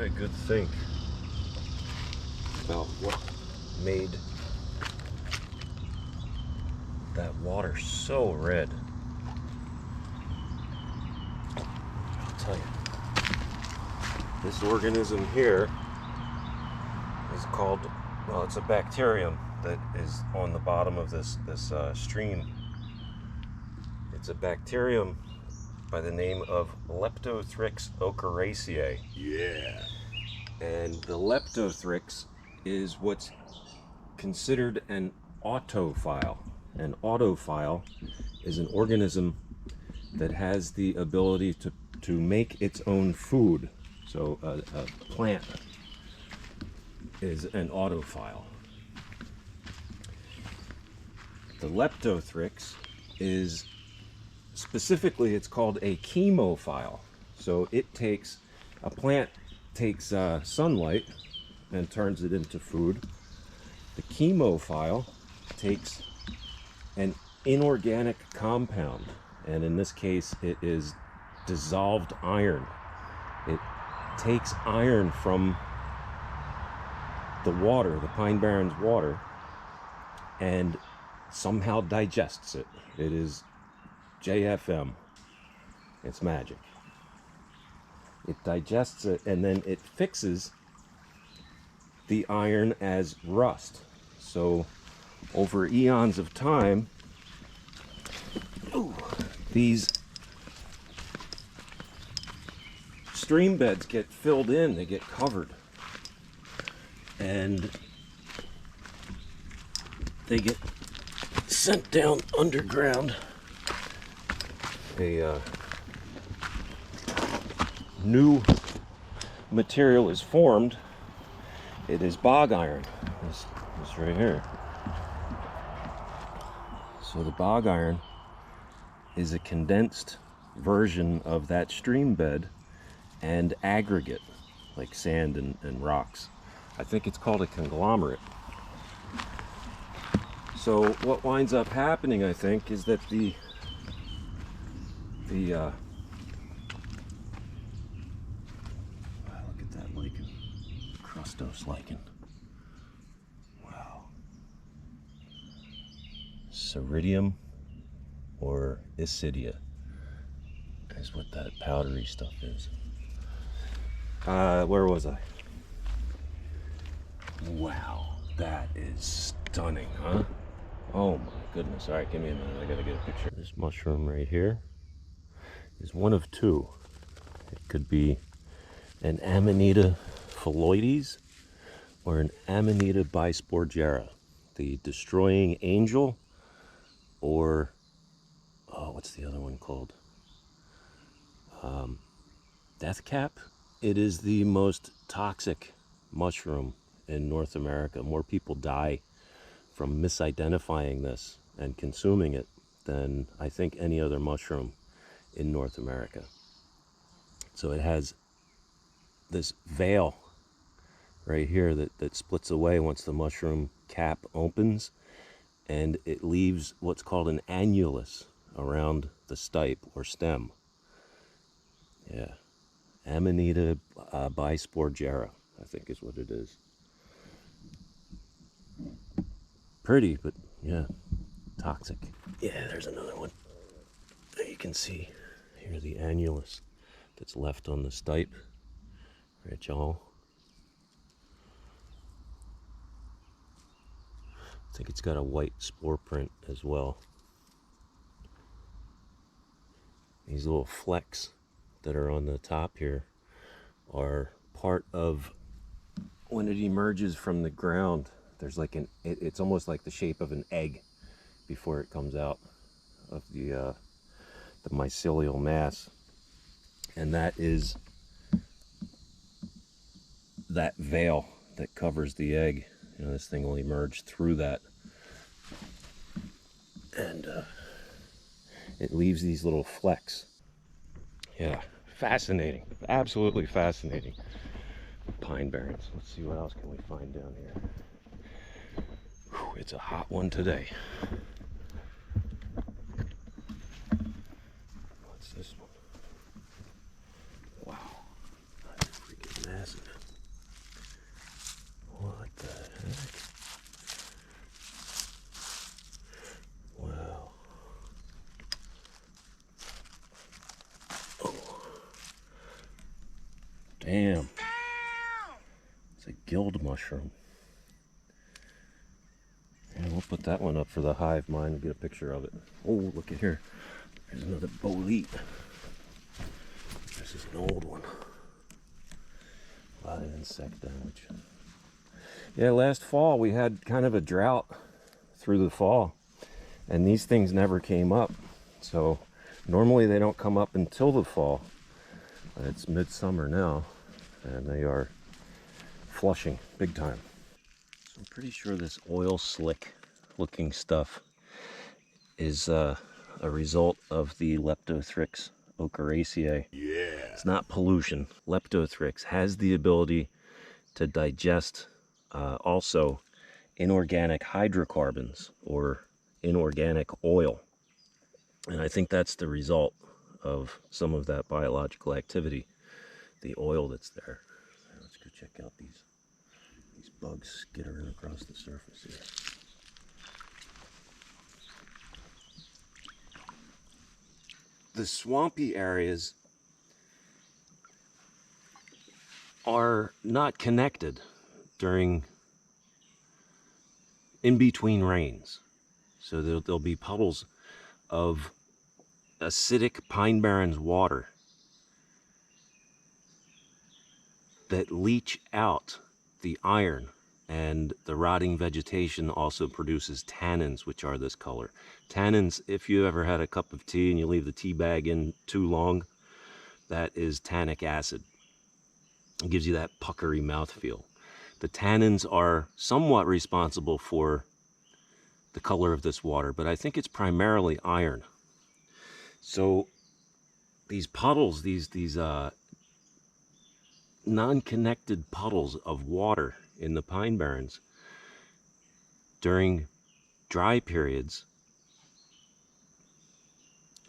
a good think about what made that water so red. I'll tell you. This organism here is called, well, it's a bacterium that is on the bottom of this stream. It's a bacterium by the name of Leptothrix ochraceae. Yeah. And the Leptothrix is what's considered an autophile. An autophile is an organism that has the ability to make its own food. So a plant is an autophile. The Leptothrix is specifically, it's called a chemophile. So a plant takes sunlight and turns it into food. The chemophile takes an inorganic compound, and in this case it is dissolved iron. It takes iron from the water, the Pine Barrens water, and somehow digests it. It is JFM. It's magic. It digests it, and then it fixes the iron as rust. So over eons of time, these stream beds get filled in, they get covered, and they get sent down underground. A new material is formed. It is bog iron. This right here. So the bog iron is a condensed version of that stream bed and aggregate, like sand and rocks. I think it's called a conglomerate. So what winds up happening, I think, is that the wow, look at that lichen, crustose lichen. Wow. Ceridium or Isidia is what that powdery stuff is. Where was I? Wow, that is stunning, huh? Oh my goodness. All right, give me a minute. I gotta get a picture. This mushroom right here is one of two. It could be an Amanita phalloides or an Amanita bisporgera, the destroying angel, or what's the other one called? Death cap. It is the most toxic mushroom in North America. More people die from misidentifying this and consuming it than I think any other mushroom in North America. So it has this veil right here that splits away once the mushroom cap opens, and it leaves what's called an annulus around the stipe or stem. Yeah, Amanita bisporgera, I think is what it is. Pretty, but yeah, toxic. Yeah, there's another one. You can see here the annulus that's left on the stipe. Right, y'all? I think it's got a white spore print as well. These little flecks that are on the top here are part of when it emerges from the ground. There's like it's almost like the shape of an egg before it comes out of the mycelial mass, and that is that veil that covers the egg. You know, this thing will emerge through that, and it leaves these little flecks. Yeah, fascinating, absolutely fascinating. Pine Barrens. Let's see what else can we find down here. Whew, it's a hot one today. What's this one? Wow, that's freaking massive. Bam. It's a guild mushroom. And we'll put that one up for the hive mind and get a picture of it. Oh, look at here. There's another bolete. This is an old one. A lot of insect damage. Yeah, last fall we had kind of a drought through the fall, and these things never came up. So normally they don't come up until the fall. It's midsummer now, and they are flushing big time. So I'm pretty sure this oil slick looking stuff is a result of the Leptothrix ochraceae. Yeah. It's not pollution. Leptothrix has the ability to digest also inorganic hydrocarbons or inorganic oil. And I think that's the result of some of that biological activity, the oil that's there. Let's go check out these bugs skittering across the surface here. The swampy areas are not connected in between rains. So there'll be puddles of acidic pine barrens water that leach out the iron, and the rotting vegetation also produces tannins, which are this color. Tannins, if you ever had a cup of tea and you leave the tea bag in too long, that is tannic acid. It gives you that puckery mouthfeel. The tannins are somewhat responsible for the color of this water, but I think it's primarily iron. So these puddles, these non-connected puddles of water in the pine barrens during dry periods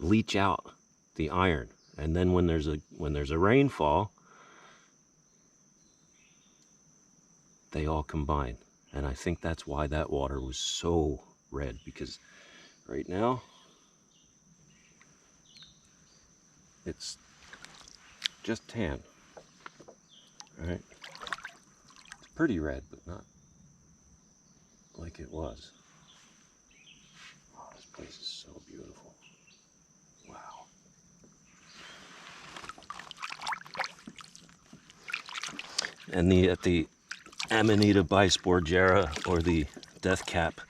leach out the iron, and then when there's a rainfall, they all combine. And I think that's why that water was so red, because right now it's just tan. All right, it's pretty red, but not like it was. Oh, this place is so beautiful. Wow. And at the Amanita bisporgera, or the death cap,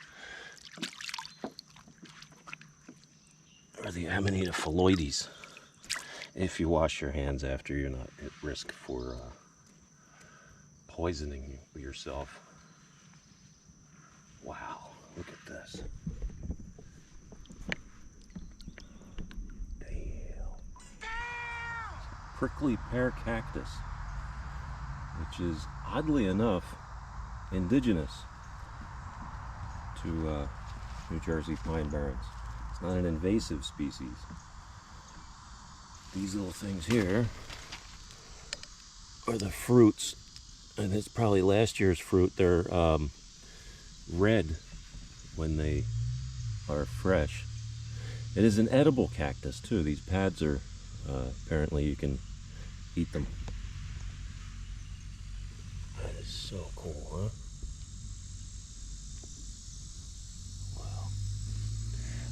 or the Amanita phalloides, if you wash your hands after, you're not at risk for poisoning yourself. Wow, look at this. Damn. Prickly pear cactus, which is oddly enough indigenous to New Jersey pine barrens. It's not an invasive species. These little things here are the fruits, and it's probably last year's fruit. They're red when they are fresh. It is an edible cactus too. These pads are apparently you can eat them. That is so cool, huh? Wow.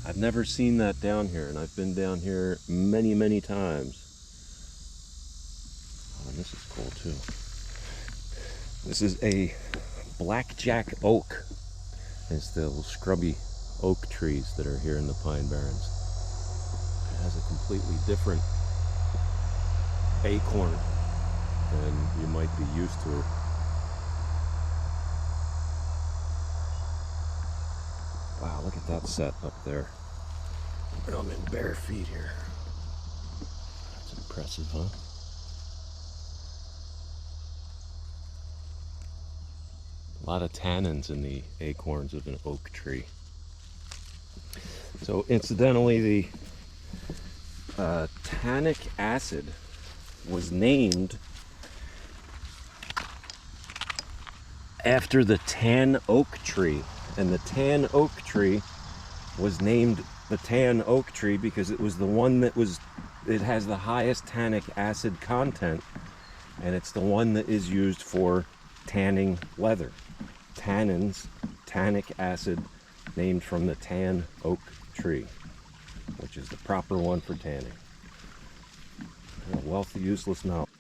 I've never seen that down here, and I've been down here many, many times. Oh, and this is cool too. This is a blackjack oak. It's the little scrubby oak trees that are here in the pine barrens. It has a completely different acorn than you might be used to. Wow, look at that set up there. I'm in bare feet here. That's impressive, huh? A lot of tannins in the acorns of an oak tree. So incidentally, the tannic acid was named after the tan oak tree. And the tan oak tree was named the tan oak tree because it was the one that it has the highest tannic acid content and it's the one that is used for tanning leather. Tannins, tannic acid, named from the tan oak tree, which is the proper one for tanning. A wealth of useless knowledge.